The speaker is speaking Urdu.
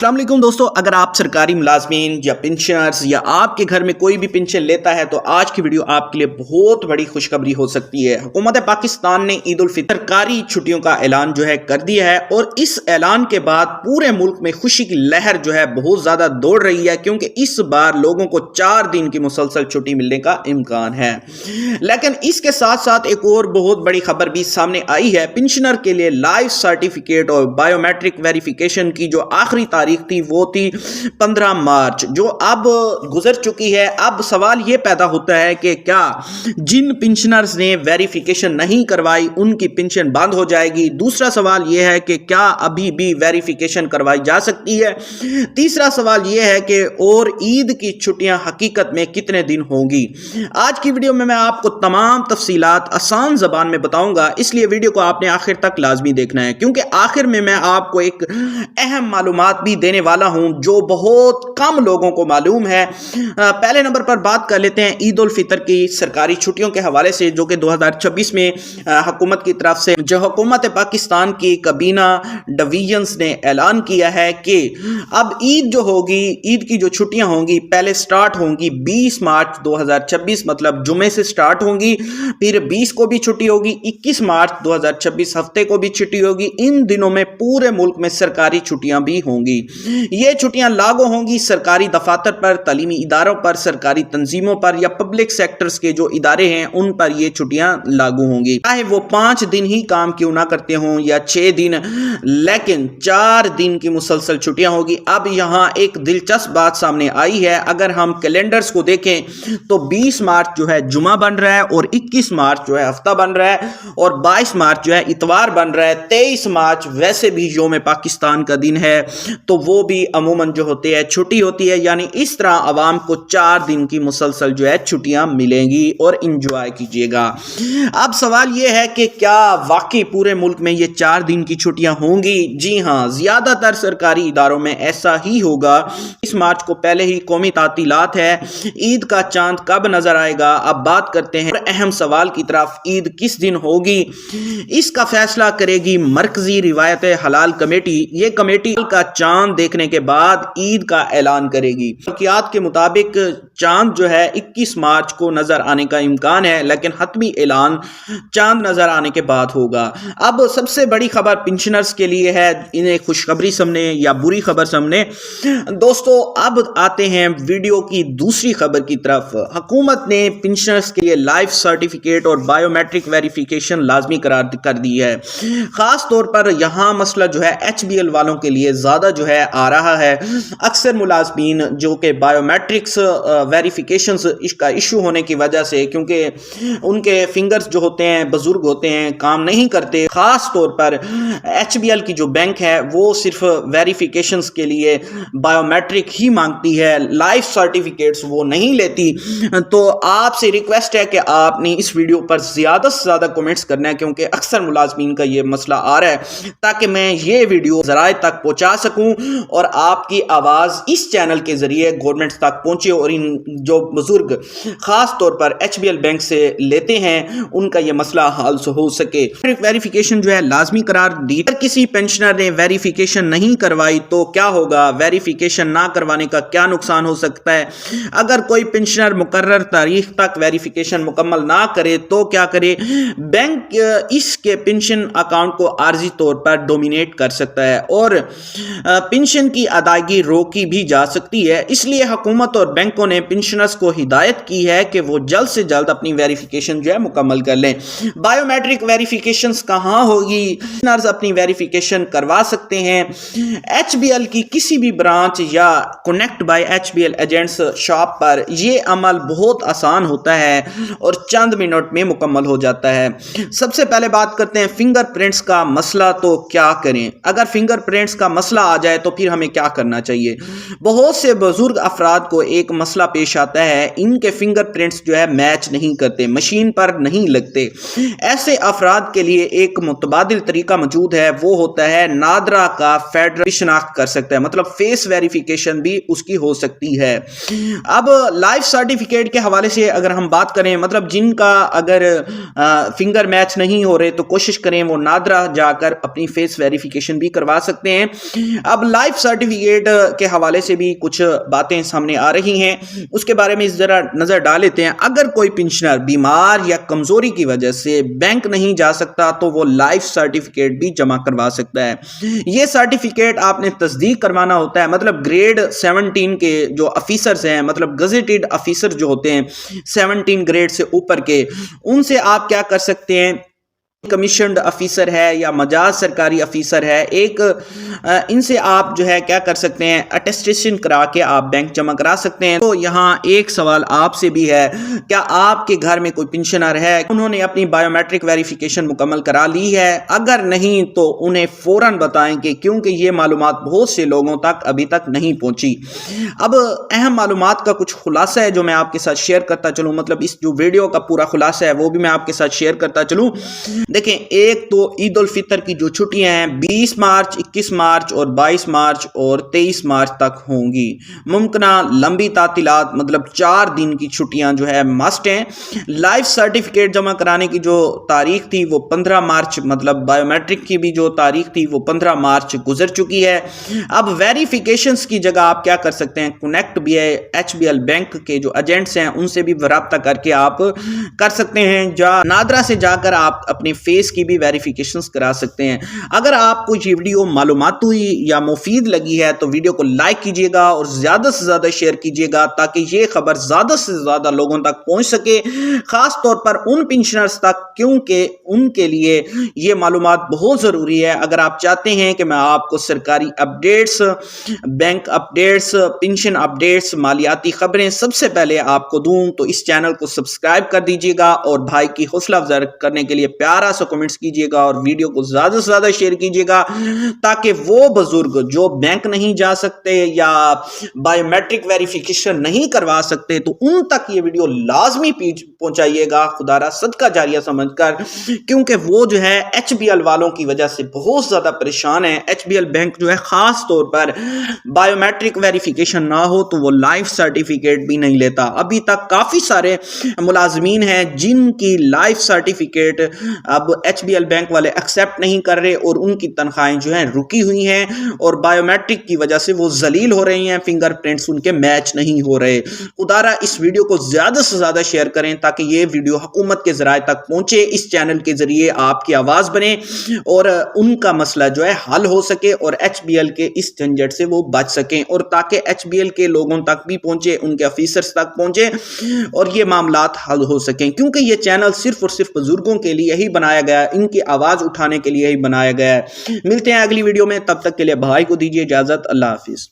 السلام علیکم دوستو، اگر آپ سرکاری ملازمین یا پنشنرز یا آپ کے گھر میں کوئی بھی پنشن لیتا ہے تو آج کی ویڈیو آپ کے لیے بہت بڑی خوشخبری ہو سکتی ہے۔ حکومت پاکستان نے عید الفطر سرکاری چھٹیوں کا اعلان کر دیا ہے، اور اس اعلان کے بعد پورے ملک میں خوشی کی لہر بہت زیادہ دوڑ رہی ہے، کیونکہ اس بار لوگوں کو 4 دن کی مسلسل چھٹی ملنے کا امکان ہے۔ لیکن اس کے ساتھ ساتھ ایک اور بہت بڑی خبر بھی سامنے آئی ہے۔ پنشنر کے لیے لائف سرٹیفکیٹ اور بائیو میٹرک ویریفیکیشن کی جو آخری تاریخ تھی وہ تھی 15 مارچ، جو اب گزر چکی ہے۔ اب سوال یہ پیدا ہوتا ہے کہ کیا جن پنشنرز نے ویریفیکیشن نہیں کروائی ان کی پنشن بند ہو جائے گی؟ دوسرا سوال یہ ہے کہ کیا ابھی بھی ویریفیکیشن کروائی جا سکتی ہے؟ تیسرا سوال یہ ہے کہ اور عید کی چھٹیاں حقیقت میں کتنے دن ہوں گی؟ آج کی ویڈیو میں آپ کو تمام تفصیلات آسان زبان میں بتاؤں گا، اس لیے ویڈیو کو آپ نے آخر تک لازمی دیکھنا ہے، کیونکہ آخر میں آپ کو ایک اہم معلومات بھی دینے والا ہوں جو بہت کم لوگوں کو معلوم ہے۔ پہلے نمبر پر بات کر لیتے ہیں عید الفطر کی سرکاری چھٹیوں کے حوالے سے، جو کہ 2026 میں حکومت کی طرف سے جو حکومت پاکستان کی کابینہ ڈویژنز نے اعلان کیا ہے کہ اب عید جو ہوگی، عید کی جو چھٹیاں ہوں گی پہلے سٹارٹ ہوں گی 20 مارچ 2026، مطلب جمعے سے سٹارٹ ہوں گی، پھر 20 کو بھی چھٹی ہوگی، 21 مارچ 2026 ہفتے کو بھی چھٹی ہوگی۔ ان دنوں میں پورے ملک میں سرکاری چھٹیاں بھی ہوں گی۔ یہ چھٹیاں لاگو ہوں گی سرکاری دفاتر پر، تعلیمی اداروں پر، سرکاری تنظیموں پر یا پبلک سیکٹرز کے جو ادارے ہیں ان پر یہ چھٹیاں لاگو ہوں گی، چاہے وہ 5 دن ہی کام کیوں نہ کرتے ہوں یا 6 دن، لیکن 4 دن کی مسلسل چھٹیاں ہوگی۔ اب یہاں ایک دلچسپ بات سامنے آئی ہے۔ اگر ہم کیلنڈرز کو دیکھیں تو 20 مارچ جو ہے جمعہ بن رہا ہے، اور 21 مارچ جو ہے ہفتہ بن رہا ہے، اور 22 مارچ جو ہے اتوار بن رہا ہے۔ 23 مارچ ویسے بھی یوم پاکستان کا دن ہے، تو وہ بھی عموماً جو ہوتے ہیں چھٹی ہوتی ہے، یعنی اس طرح عوام کو 4 دن کی مسلسل جو ہے چھٹیاں ملیں گی، اور انجوائے کیجئے گا۔ اب سوال یہ ہے کہ کیا واقعی پورے ملک میں یہ 4 دن کی چھٹیاں ہوں گی؟ جی ہاں، زیادہ تر سرکاری اداروں میں ایسا ہی ہوگا۔ 20 مارچ کو پہلے ہی قومی تعطیلات ہے۔ عید کا چاند کب نظر آئے گا؟ اب بات کرتے ہیں اہم سوال کی طرف، عید کس دن ہوگی؟ اس کا فیصلہ کرے گی مرکزی روایت حلال کمیٹی۔ یہ کمیٹی کا چاند دیکھنے کے بعد عید کا اعلان کرے گی۔ تحقیقات کے مطابق چاند جو ہے 21 مارچ کو نظر آنے کا امکان ہے، لیکن حتمی اعلان چاند نظر آنے کے بعد ہوگا۔ اب سب سے بڑی خبر پنشنرز کے لیے ہے، انہیں خوشخبری سمجھنے یا بری خبر سمجھنے۔ دوستو اب آتے ہیں ویڈیو کی دوسری خبر کی طرف۔ حکومت نے پنشنرز کے لیے لائف سرٹیفکیٹ اور بائیو میٹرک ویریفیکیشن لازمی قرار کر دی ہے۔ خاص طور پر یہاں مسئلہ جو ہے ایچ بی ایل والوں کے لیے زیادہ جو ہے آ رہا ہے۔ اکثر ملازمین جو کہ بائیو میٹرکس ویریفیکیشنز کا ایشو ہونے کی وجہ سے، کیونکہ ان کے فنگرز جو ہوتے ہیں بزرگ ہوتے ہیں، کام نہیں کرتے، خاص طور پر ایچ بی ایل کی جو بینک ہے وہ صرف ویریفیکیشنز کے لیے بائیو میٹرک ہی مانگتی ہے، لائف سرٹیفکیٹس وہ نہیں لیتی۔ تو آپ سے ریکویسٹ ہے کہ آپ نے اس ویڈیو پر زیادہ سے زیادہ کومنٹس کرنا ہے، کیونکہ اکثر ملازمین کا یہ مسئلہ آ رہا ہے، تاکہ میں یہ ویڈیو ذرائع تک پہنچا سکوں اور آپ کی آواز اس چینل کے ذریعے گورنمنٹ تک پہنچے، اور ان جو بزرگ خاص طور پر ایچ بی ایل بینک سے لیتے ہیں ان کا یہ مسئلہ حل ہو سکے۔ ویریفیکیشن جو ہے لازمی قرار دی۔ اگر کسی پینشنر نے ویریفیکیشن نہیں کروائی تو کیا ہوگا؟ ویریفیکیشن نہ کروانے کا کیا نقصان ہو سکتا ہے؟ اگر کوئی پینشنر مقرر تاریخ تک ویریفیکیشن مکمل نہ کرے تو کیا کرے؟ بینک اس کے پینشن اکاؤنٹ کو عارضی طور پر ڈومینیٹ کر سکتا ہے، اور پنشن کی ادائیگی روکی بھی جا سکتی ہے۔ اس لیے حکومت اور بینکوں نے پنشنرز کو ہدایت کی ہے کہ وہ جلد سے جلد اپنی ویریفیکیشن جو ہے مکمل کر لیں۔ بائیو میٹرک ویریفیکیشنز کہاں ہوگی؟ پنشنرز اپنی ویریفیکیشن کروا سکتے ہیں ایچ بی ایل کی کسی بھی برانچ یا Konnect by H B L agents shop پر۔ یہ عمل بہت آسان ہوتا ہے اور چند منٹ میں مکمل ہو جاتا ہے۔ سب سے پہلے بات کرتے ہیں فنگر پرنٹس کا مسئلہ، تو کیا کریں؟ اگر فنگر پرنٹس کا مسئلہ آ جائے تو پھر ہمیں کیا کرنا چاہیے؟ بہت سے بزرگ افراد کو ایک مسئلہ پیش آتا ہے، ان کے فنگر پرنٹس جو ہے میچ نہیں کرتے، مشین پر نہیں لگتے۔ ایسے افراد کے لیے ایک متبادل طریقہ موجود ہے، وہ ہوتا ہے نادرا کا فیڈرل شناخت کر سکتا ہے، مطلب فیس ویریفیکیشن بھی اس کی ہو سکتی ہے۔ اب لائف سرٹیفکیٹ کے حوالے سے اگر ہم بات کریں، مطلب جن کا اگر فنگر میچ نہیں ہو رہے تو کوشش کریں وہ نادرا جا کر اپنی فیس ویریفیکیشن بھی کروا سکتے ہیں۔ اب لائف سرٹیفکیٹ کے حوالے سے بھی کچھ باتیں سامنے آ رہی ہیں، اس کے بارے میں ذرا نظر ڈال لیتے ہیں۔ اگر کوئی پنشنر بیمار یا کمزوری کی وجہ سے بینک نہیں جا سکتا تو وہ لائف سرٹیفکیٹ بھی جمع کروا سکتا ہے۔ یہ سرٹیفکیٹ آپ نے تصدیق کروانا ہوتا ہے، مطلب گریڈ 17 کے جو افیسرز ہیں، مطلب گزیٹڈ افیسر جو ہوتے ہیں 17 گریڈ سے اوپر کے، ان سے آپ کیا کر سکتے ہیں، کمیشنڈ افیسر ہے یا مجاز سرکاری افیسر ہے، ان سے آپ جو ہے کیا کر سکتے ہیں، اٹیسٹیشن کرا کے آپ بینک جمع کرا سکتے ہیں۔ تو یہاں ایک سوال آپ سے بھی ہے، کیا آپ کے گھر میں کوئی پنشنر ہے، انہوں نے اپنی بائیو میٹرک ویریفیکیشن مکمل کرا لی ہے؟ اگر نہیں تو انہیں فوراً بتائیں کہ کیونکہ یہ معلومات بہت سے لوگوں تک ابھی تک نہیں پہنچی۔ اب اہم معلومات کا کچھ خلاصہ ہے جو میں آپ کے ساتھ شیئر کرتا چلوں، مطلب اس جو ویڈیو کا پورا خلاصہ ہے وہ بھی میں آپ کے ساتھ شیئر کرتا چلوں۔ دیکھیں، ایک تو عید الفطر کی جو چھٹیاں ہیں 20 مارچ 21 مارچ اور 22 مارچ اور 23 مارچ تک ہوں گی۔ ممکنہ لمبی تعطیلات مطلب 4 دن کی چھٹیاں جو ہے مسٹ ہیں۔ لائف سرٹیفکیٹ جمع کرانے کی جو تاریخ تھی وہ 15 مارچ، مطلب بائیو میٹرک کی بھی جو تاریخ تھی وہ 15 مارچ گزر چکی ہے۔ اب ویریفیکیشنز کی جگہ آپ کیا کر سکتے ہیں، کنیکٹ بھی ہے، HBL بینک کے جو ایجنٹس ہیں ان سے بھی رابطہ کر کے آپ کر سکتے ہیں، نادرا سے جا کر آپ اپنی فیس کی بھی ویریفیکیشنز کرا سکتے ہیں۔ اگر آپ کو یہ ویڈیو معلوماتی یا مفید لگی ہے تو ویڈیو کو لائک کیجئے گا اور زیادہ سے زیادہ شیئر کیجئے گا تاکہ یہ خبر زیادہ سے زیادہ لوگوں تک پہنچ سکے، خاص طور پر ان پنشنرز تک، کیونکہ ان کے لیے یہ معلومات بہت ضروری ہے۔ اگر آپ چاہتے ہیں کہ میں آپ کو سرکاری updates, bank updates, pension updates, مالیاتی خبریں سب سے پہلے آپ کو دوں تو اس چینل کو سبسکرائب کر دیجئے گا اور بھائی کی حوصلہ افزائی کرنے کے لیے پیارا سا کمنٹس کیجئے گا اور ویڈیو کو زیادہ سے زیادہ شیئر کیجئے گا تاکہ وہ بزرگ جو بینک نہیں جا سکتے یا بائیو میٹرک ویریفیکیشن نہیں کروا سکتے تو ان تک یہ ویڈیو لازمی پہنچائیے گا، خدا را صدقہ جاریہ سمجھ کر، کیونکہ وہ جو ہے HBL والوں کی وجہ سے بہت زیادہ پریشان ہے۔ HBL بینک جو ہے خاص طور پر بائیو میٹرک ویریفیکیشن نہ ہو تو وہ لائف سرٹیفکیٹ بھی نہیں لیتا۔ ابھی تک کافی سارے ملازمین ہیں جن کی لائف سرٹیفکیٹ اب HBL بینک والے ایکسیپٹ نہیں کر رہے اور ان کی تنخواہیں جو ہیں رکی ہوئی ہیں اور بائیو میٹرک کی وجہ سے وہ ذلیل ہو رہی ہیں، فنگر پرنٹس ان کے میچ نہیں ہو رہے۔ خدارا اس ویڈیو کو زیادہ سے زیادہ شیئر کریں تاکہ یہ ویڈیو حکومت کے ذرائع تک پہنچے، اس چینل کے ذریعے آپ کی آواز بنے اور ان کا مسئلہ جو ہے حل ہو سکے اور HBL کے اس جھنجٹ سے وہ بچ سکیں، اور تاکہ HBL کے لوگوں تک بھی پہنچے، ان کے افیسرز تک پہنچے اور یہ معاملات حل ہو سکیں، کیونکہ یہ چینل صرف اور صرف بزرگوں کے لیے ہی بنایا گیا ہے، ان کی آواز اٹھانے کے لیے ہی بنایا گیا ہے۔ ملتے ہیں اگلی ویڈیو میں، تب تک کے لیے بھائی کو دیجیے اجازت، اللہ حافظ۔